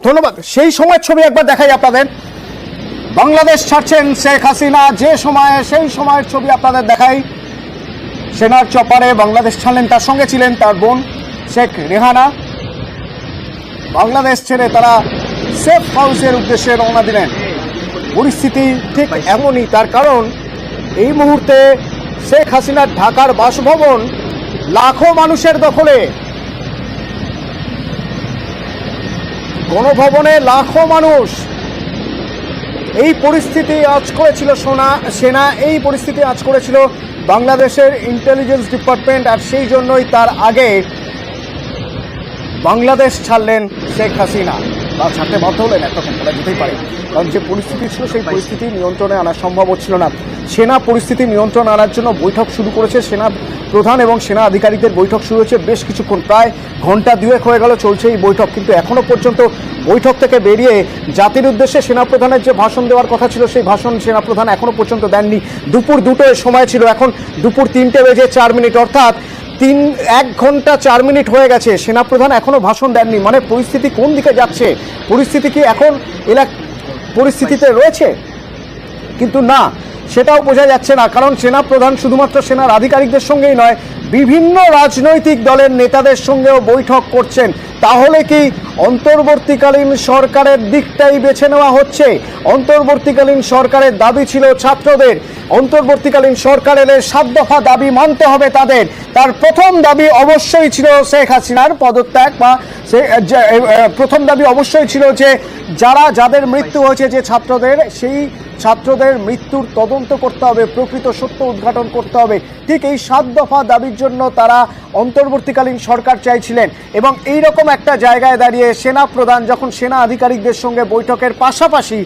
ধন্যবাদ। সেই সময়ের ছবি একবার দেখাই আপনাদের। বাংলাদেশ ছাড়ছেন শেখ হাসিনা যে সময়ে, সেই সময়ের ছবি আপনাদের দেখাই। সেনার চপারে বাংলাদেশ ছাড়লেন, তার সঙ্গে ছিলেন তার বোন শেখ রেহানা। বাংলাদেশ ছেড়ে তারা সেফ হাউসের উদ্দেশ্যে রওনা দিলেন। পরিস্থিতি ঠিক এমনই, তার কারণ এই মুহূর্তে শেখ হাসিনার ঢাকার বাসভবন লাখো মানুষের দখলে। গণভবনে লাখো মানুষ। এই পরিস্থিতি আজ করেছিল সেনা, এই পরিস্থিতি আজ করেছিল বাংলাদেশের ইন্টেলিজেন্স ডিপার্টমেন্ট। আর সেই জন্যই তার আগে বাংলাদেশ ছাড়লেন শেখ হাসিনা, বা ছাড়তে বাধ্য হলেন, একরকম বলা যেতেই পারে। কারণ যে পরিস্থিতি ছিল সেই পরিস্থিতি নিয়ন্ত্রণে আনা সম্ভব হচ্ছিল না। সেনা পরিস্থিতি নিয়ন্ত্রণে আনার জন্য বৈঠক শুরু করেছে। সেনা প্রধান এবং সেনা আধিকারিকদের বৈঠক শুরু হয়েছে বেশ কিছুক্ষণ, প্রায় ঘন্টা দুয়েক হয়ে গেল চলছে এই বৈঠক। কিন্তু এখনো পর্যন্ত বৈঠক থেকে বেরিয়ে জাতির উদ্দেশ্যে সেনাপ্রধানের যে ভাষণ দেওয়ার কথা ছিল সেই ভাষণ সেনাপ্রধান এখনো পর্যন্ত দেননি। দুপুর 2টোয় সময় ছিল, এখন দুপুর 3:04, অর্থাৎ 1 ঘন্টা 4 মিনিট হয়ে গেছে, সেনাপ্রধান এখনো ভাষণ দেননি। মানে পরিস্থিতি কোন দিকে যাচ্ছে? পরিস্থিতি কি এখন পরিস্থিতিতে রয়েছে? কিন্তু না, সেটাও বোঝা যাচ্ছে না। কারণ সেনাপ্রধান শুধুমাত্র সেনার আধিকারিকদের সঙ্গেই নয়, বিভিন্ন রাজনৈতিক দলের নেতাদের সঙ্গেও বৈঠক করছেন। তাহলে কি অন্তর্বর্তীকালীন সরকারের দিকটাই বেছে নেওয়া হচ্ছে? অন্তর্বর্তীকালীন সরকারের দাবি ছিল ছাত্রদের, অন্তর্বর্তীকালীন সরকারের 7 দফা দাবি মানতে হবে তাদের। তার প্রথম দাবি অবশ্যই ছিল শেখ হাসিনার পদত্যাগ, বা প্রথম দাবি অবশ্যই ছিল যে যাদের মৃত্যু হয়েছে যে ছাত্রদের, সেই ছাত্রদের মৃত্যুর তদন্ত করতে হবে, প্রকৃত সত্য উদ্ঘাটন করতে হবে। ঠিক এই 7 দফা দাবির জন্য তারা অন্তর্বর্তীকালীন সরকার চাইছিলেন। এবং এই রকম একটা জায়গায় দাঁড়িয়ে সেনা প্রধান যখন সেনা আধিকারিকদের সঙ্গে বৈঠকের পাশাপাশি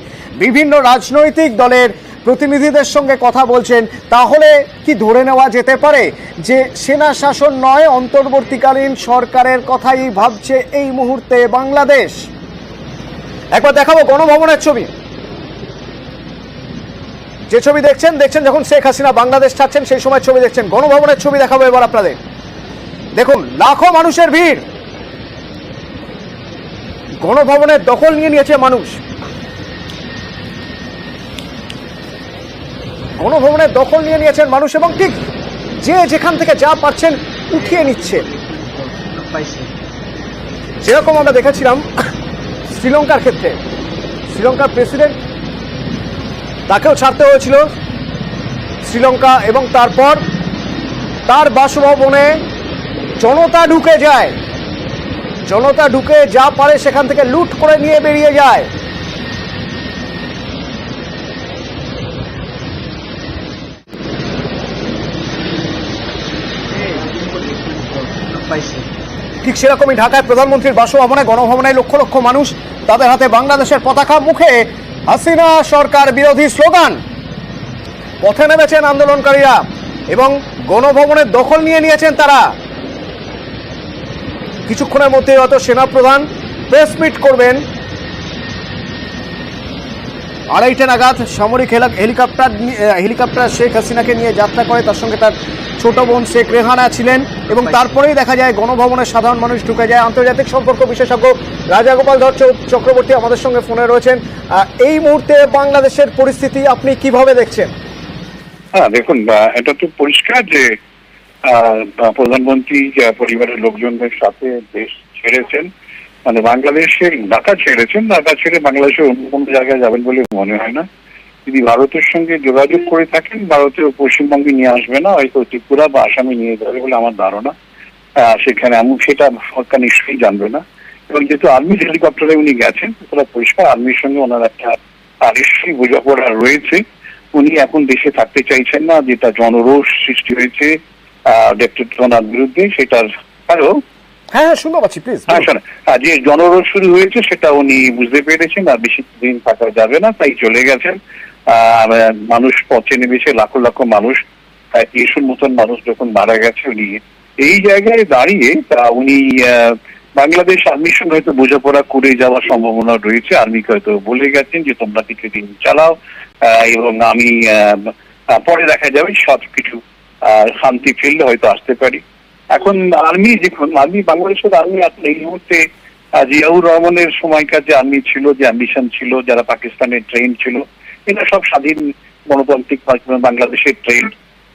বিভিন্ন রাজনৈতিক দলের প্রতিনিধিদের সঙ্গে কথা বলছেন, তাহলে কি ধরে নেওয়া যেতে পারে যে সেনা শাসন নয়, অন্তর্বর্তীকালীন সরকারের কথাই ভাবছে এই মুহূর্তে বাংলাদেশ? একবার দেখাবো গণভবনের ছবি। যে ছবি দেখছেন যখন শেখ হাসিনা বাংলাদেশ ছাড়ছেন সেই সময় ছবি দেখছেন। গণভবনের ছবি দেখাবো এবার আপনাদের। দেখুন, লাখো মানুষের ভিড়। গণভবনের দখল নিয়ে নিয়েছে মানুষ। গণভবনের দখল নিয়ে নিয়েছেন মানুষ, এবং ঠিক যে যেখান থেকে যা পাচ্ছেন উঠিয়ে নিচ্ছে। যেরকম আমরা দেখেছিলাম শ্রীলঙ্কার ক্ষেত্রে, শ্রীলঙ্কার প্রেসিডেন্ট, তাকেও ছাড়তে হয়েছিল শ্রীলঙ্কা, এবং তারপর তার বাসভবনে জনতা ঢুকে যায়। জনতা ঢুকে যা পারে সেখান থেকে লুট করে নিয়ে বেরিয়ে যায়। ঠিক সেরকমই ঢাকায় প্রধানমন্ত্রীর বাসভবনে, গণভবনে লক্ষ লক্ষ মানুষ, তাদের হাতে বাংলাদেশের পতাকা, মুখে হাসিনা সরকার বিরোধী স্লোগান। পথে নেমেছেন আন্দোলনকারীরা এবং গণভবনের দখল নিয়ে নিয়েছেন তারা। কিছুক্ষণের মধ্যে হয়তো সেনাপ্রধান প্রেস মিট করবেন। 2:30 নাগাদ সামরিক হেলিকপ্টার শেখ হাসিনাকে নিয়ে যাত্রা করে, তার সঙ্গে তার ছোট বোন শেখ রেহানা ছিলেন, এবং তারপরেই দেখা যায় গণভবনের সাধারণ মানুষ ঢুকে যায়। আন্তর্জাতিক সম্পর্ক বিশেষজ্ঞ রাজাগোপাল চক্রবর্তী আমাদের সঙ্গে ফোনে রয়েছেন। এই মুহূর্তে বাংলাদেশের পরিস্থিতি আপনি কিভাবে দেখছেন? দেখুন, এটা তো পরিষ্কার যে প্রধানমন্ত্রী পরিবারের লোকজনদের সাথে দেশ ছেড়েছেন, মানে বাংলাদেশে ঢাকা ছেড়েছেন। ঢাকা ছেড়ে বাংলাদেশের অন্য কোনো জায়গায় যাবেন বলে মনে হয় না। যদি ভারতের সঙ্গে যোগাযোগ করে থাকেন, ভারতীয় পশ্চিমবঙ্গে নিয়ে আসবে না, হয়তো ত্রিপুরা বা আসামে নিয়ে যাবে বলে আমার ধারণা। সেখানে সেটা সরকার নিশ্চয়ই জানবে না। এবং যেহেতু আর্মির হেলিকপ্টারে উনি গেছেন, পুরো পরিষ্কার আর্মির সঙ্গে ওনার একটা নিশ্চয়ই বোঝাপড়া রয়েছে। উনি এখন দেশে থাকতে চাইছেন না, যেটা জনরোষ সৃষ্টি হয়েছে ডেপুটেশনের বিরুদ্ধে, সেটার হ্যালো হ্যাঁ শুনতে পাচ্ছি, প্লিজ। যে জনরোষ শুরু হয়েছে সেটা উনি বুঝতে পেরেছেন, আর বেশি দিন থাকা যাবে না, তাই চলে গেছেন। মানুষ পথে নেমেছে, লাখো লাখো মানুষ, 300 মতন মানুষ যখন মারা গেছে, উনি এই জায়গায় দাঁড়িয়ে উনি বাংলাদেশ আর্মির সঙ্গে হয়তো বোঝাপড়া করে যাওয়ার সম্ভাবনা রয়েছে। আর্মিকে হয়তো বলে গেছেন যে তোমরা কিছুদিন চালাও, এবং আমি পরে দেখা যাবে সবকিছু শান্তি ফিরলে হয়তো আসতে পারি। এখন আর্মি, দেখুন, বাংলাদেশের আর্মি আসলে এই মুহূর্তে জিয়াউর রহমানের সময়কার যে আর্মি ছিল, যে অ্যাম্বিশন ছিল, যারা পাকিস্তানের ট্রেন ছিল, এরা সব স্বাধীন গণতান্ত্রিক বাংলাদেশের ট্রেন।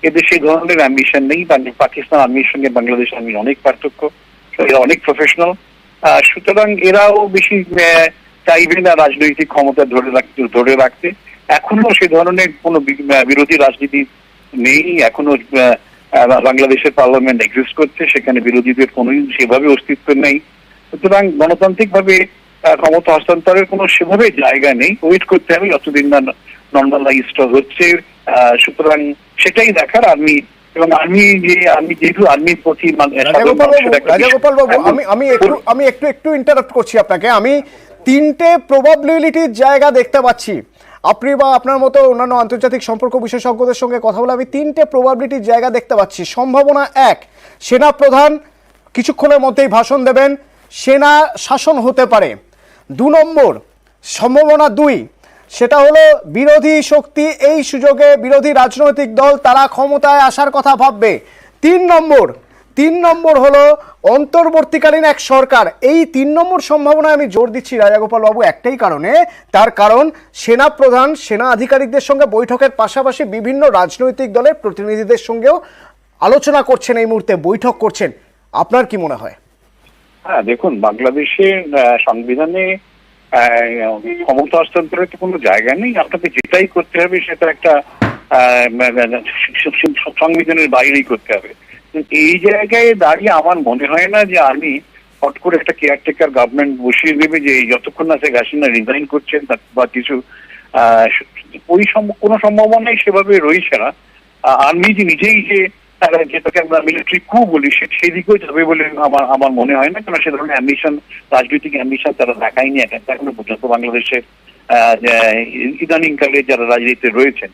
এদের সেই ধরনের অ্যাম্বিশন নেই। পাকিস্তান আর্মির সঙ্গে বাংলাদেশ আর্মির অনেক পার্থক্য, এরা অনেক প্রফেশনাল। সুতরাং এরাও বেশি চাইবে না রাজনৈতিক ক্ষমতা ধরে রাখতে। এখনো সে ধরনের কোনো বিরোধী রাজনীতি নেই। এখনো বাংলাদেশের পার্লামেন্ট এক্সিস্ট করছে, সেখানে বিরোধীদের কোনো সেভাবে অস্তিত্ব নেই। সুতরাং গণতান্ত্রিক ভাবে ক্ষমতা হস্তান্তরের কোনো সেভাবে জায়গা নেই। ওয়েট করতে হবে যতদিন না নর্মালাইজড হচ্ছে। সুতরাং সেটাই দেখার আর্মি এবং যেহেতু আর্মির প্রতি রাজাগোপাল বাবু, আমি একটু ইন্টারাপ্ট করছি আপনাকে। আমি তিনটে প্রবাবিলিটির জায়গা দেখতে পাচ্ছি। আপনি বা আপনার মতো অন্যান্য আন্তর্জাতিক সম্পর্ক বিশেষজ্ঞদের সঙ্গে কথা বলে আমি তিনটে প্রবাবিলিটির জায়গা দেখতে পাচ্ছি। সম্ভাবনা এক, সেনা প্রধান কিছুক্ষণের মধ্যেই ভাষণ দেবেন, সেনা শাসন হতে পারে। 2 নম্বর সম্ভাবনা 2, সেটা হলো বিরোধী শক্তি এই সুযোগে, বিরোধী রাজনৈতিক দল তারা ক্ষমতায় আসার কথা ভাববে। 3 নম্বর হলো অন্তর্বর্তীকালীন এক সরকার। এই 3 নম্বর সম্ভাবনায় আমি জোর দিচ্ছি রাজাগোপাল বাবু একটাই কারণে, তার কারণ সেনা প্রধান সেনা আধিকারিকদের সঙ্গে বৈঠকের পাশাপাশি বিভিন্ন রাজনৈতিক দলের প্রতিনিধিদের সঙ্গেও আলোচনা করছেন, এই মুহূর্তে বৈঠক করছেন। আপনার কি মনে হয়? হ্যাঁ, দেখুন, বাংলাদেশের সংবিধানে ক্ষমতা হস্তান্তরের তো কোনো জায়গা নেই। আপনাকে যেটাই করতে হবে সেটা একটা সংবিধানের বাইরেই করতে হবে। এই জায়গায় দাঁড়িয়ে আমার মনে হয় না যে আর্মি হট করে একটা কেয়ারটেকার গভর্নমেন্ট বসিয়ে দেবে, যে যতক্ষণ না শেখ হাসিনা রিজাইন করছেন বা কিছু কোনো সম্ভাবনাই সেভাবে রয়েছে না। আর্মি যে নিজেই যে যেটাকে আমরা মিলিটারি কু বলি সেই দিকেও যাবে বলে আমার মনে হয় না। কারণ সে ধরনের অ্যাম্বিশন, রাজনৈতিক অ্যাম্বিশন তারা দেখায়নি এখনো পর্যন্ত বাংলাদেশের ইদানিংকালে যারা রাজনীতিতে রয়েছেন।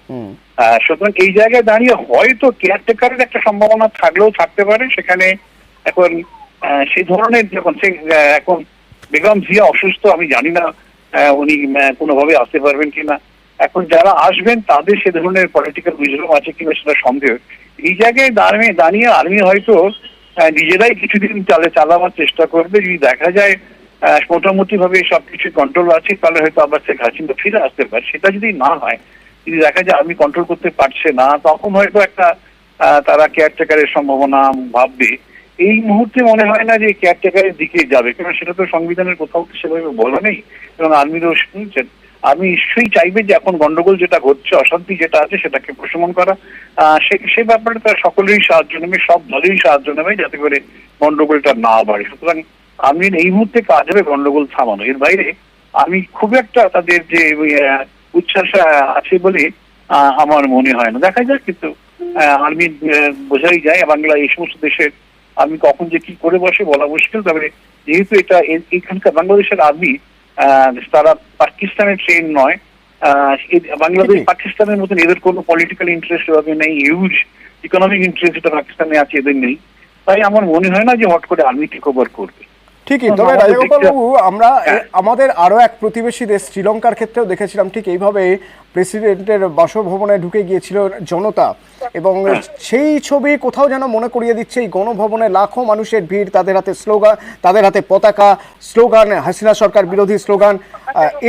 সুতরাং এই জায়গায় দাঁড়িয়ে হয়তো কেয়ারটেকারের একটা সম্ভাবনা থাকলেও থাকতে পারে। সেখানে এখন সেই ধরনের এখন বেগম জিয়া অসুস্থ, আমি জানি না উনি কোনোভাবে আসতে পারবেন কিনা। এখন যারা আসবেন তাদের সে ধরনের পলিটিক্যাল উইজডম আছে কিনা সেটা সন্দেহ। এই জায়গায় দাঁড়িয়ে আর্মি হয়তো নিজেরাই কিছুদিন চালাবার চেষ্টা করবে। যদি দেখা যায় মোটামুটি ভাবে সবকিছু কন্ট্রোল আছে, তাহলে হয়তো আবার শেখ হাসিনা ফিরে আসতে পারে। সেটা যদি না হয়, যদি দেখা যায় আর্মি কন্ট্রোল করতে পারছে না, তখন হয়তো একটা তারা কেয়ারটেকারের সম্ভাবনা ভাববে। এই মুহূর্তে মনে হয় না যে কেয়ারটেকারের দিকে যাবে, কারণ সেটা তো সংবিধানের কোথাও সেভাবে বলা নেই এবং আর্মিরও শুনছেন। আমি নিশ্চয়ই চাইবে যে এখন গন্ডগোল যেটা ঘটছে, অশান্তি যেটা আছে সেটাকে প্রশমন করা। সে ব্যাপারে তার সকলেরই সাহায্য নেবে, সব দলেরই সাহায্য নেবে, যাতে করে গন্ডগোলটা না বাড়ে। সুতরাং আমি এই মুহূর্তে কাজ হবে গন্ডগোল থামানো। এর বাইরে আমি খুব একটা তাদের যে উচ্ছ্বাস আছে বলে আমার মনে হয় না। দেখা যাক, কিন্তু আর্মি বোঝাই যায় বাংলা এই সমস্ত দেশের আর্মি কখন যে কি করে বসে বলা মুশকিল। তবে যেহেতু এটা এখানকার বাংলাদেশের আর্মি তারা পাকিস্তানের ট্রেন নয়, বাংলাদেশ পাকিস্তানের মতন এদের কোনো পলিটিক্যাল ইন্টারেস্ট এভাবে নেই, হিউজ ইকোনমিক ইন্টারেস্ট যেটা পাকিস্তানে আছে এদের নেই। তাই আমার মনে হয় না যে হট করে আর্মি টেক ওভার করবে। ঠিকই। তবে রাজাগোপাল বাবু, আমরা আমাদের আরো এক প্রতিবেশী দেশ শ্রীলঙ্কার ক্ষেত্রেও দেখেছিলাম ঠিক এইভাবে প্রেসিডেন্টের বাসভবনে ঢুকে গিয়েছিল জনতা, এবং সেই ছবি কোথাও যেন মনে করিয়ে দিচ্ছে এই গণভবনে লাখো মানুষের ভিড়, তাদের হাতে স্লোগান, তাদের হাতে পতাকা, স্লোগান হাসিনা সরকার বিরোধী স্লোগান।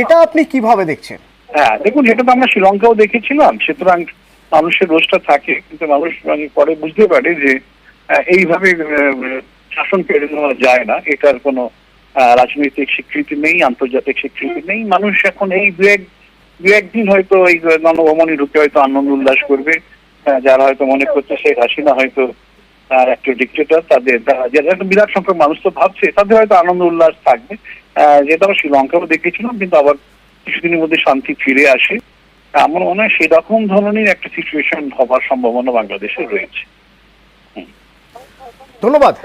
এটা আপনি কিভাবে দেখছেন? হ্যাঁ, দেখুন, এটা তো আমরা শ্রীলঙ্কাও দেখেছিলাম। সুতরাং মানুষের রোষটা থাকে, কিন্তু মানুষ পরে বুঝতে পারে যে এইভাবে শাসন কেড়ে নেওয়া যায় না। এটার কোনো রাজনৈতিক স্বীকৃতি নেই, আন্তর্জাতিক স্বীকৃতি নেই। মানুষ এখন এই দু একদিন হয়তো এই গণভবনে ঢুকে হয়তো আনন্দ উল্লাস করবে। যারা হয়তো মনে করছে শেখ হাসিনা হয়তো একটা ডিক্টেটর, তাদের একটা বিরাট সংখ্যক মানুষ তো ভাবছে, তাদের হয়তো আনন্দ উল্লাস থাকবে। যেটা আমরা শ্রীলঙ্কাও দেখেছিলাম, কিন্তু আবার কিছুদিনের মধ্যে শান্তি ফিরে আসে। আমার মনে হয় সেরকম ধরনের একটা সিচুয়েশন হবার সম্ভাবনা বাংলাদেশে রয়েছে। ধন্যবাদ।